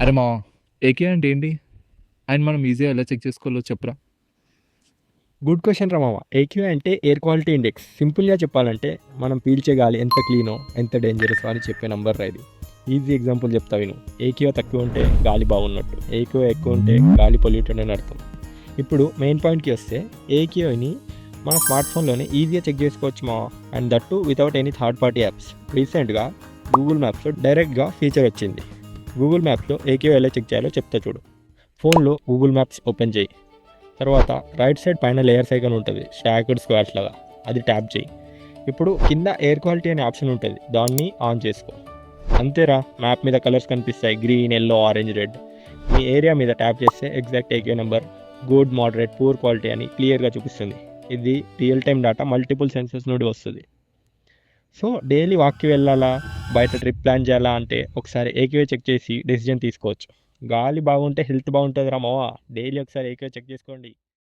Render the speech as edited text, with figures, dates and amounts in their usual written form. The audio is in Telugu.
అరే మా ఏకే అంటే ఏంటి? అండ్ మనం ఈజీగా ఎలా చెక్ చేసుకోవాలో చెప్పురా? గుడ్ క్వశ్చన్ రా మామ. ఏక్యూ అంటే ఎయిర్ క్వాలిటీ ఇండెక్స్. సింపుల్గా చెప్పాలంటే మనం పీల్చే గాలి ఎంత క్లీనో ఎంత డేంజరస్ అని చెప్పే నంబర్ రా ఇది. ఈజీ ఎగ్జాంపుల్ చెప్తా విను. ఏక్యూ తక్కువ ఉంటే గాలి బాగున్నట్టు, ఏక్యూ ఎక్కువ ఉంటే గాలి పొల్యూటెడ్ అని అర్థం. ఇప్పుడు మెయిన్ పాయింట్కి వస్తే ఏక్యూని మన స్మార్ట్ ఫోన్లోనే ఈజీగా చెక్ చేసుకోవచ్చు మా. And that without any third party apps. రీసెంట్గా గూగుల్ మ్యాప్స్లో డైరెక్ట్గా ఫీచర్ వచ్చింది. గూగుల్ మ్యాప్స్లో ఏక్యూ ఎలా చెక్ చేయాలో చెప్తా చూడు. ఫోన్లో గూగుల్ మ్యాప్స్ ఓపెన్ చేయి. తర్వాత రైట్ సైడ్ పైన లేయర్స్ ఐకాన్ ఉంటుంది, స్టాక్డ్ స్క్వాడ్స్ లాగా. అది ట్యాప్ చేయి. ఇప్పుడు కింద ఎయిర్ క్వాలిటీ అనే ఆప్షన్ ఉంటుంది, దాన్ని ఆన్ చేసుకో. అంతేరా, మ్యాప్ మీద కలర్స్ కనిపిస్తాయి, గ్రీన్, ఎల్లో, ఆరెంజ్, రెడ్. మీ ఏరియా మీద ట్యాప్ చేస్తే exact AQI number, good, moderate, poor quality అని క్లియర్గా చూపిస్తుంది. ఇది real time data multiple sensors నుండి వస్తుంది. సో డైలీ వాక్కి వెళ్ళాలా, బయట ట్రిప్ ప్లాన్ చేయాలా అంటే ఒకసారి ఏకే చెక్ చేసి డెసిజన్ తీసుకోవచ్చు. గాలి బాగుంటే హెల్త్ బాగుంటుంది రా మావా. డైలీ ఒకసారి ఏకే చెక్ చేసుకోండి.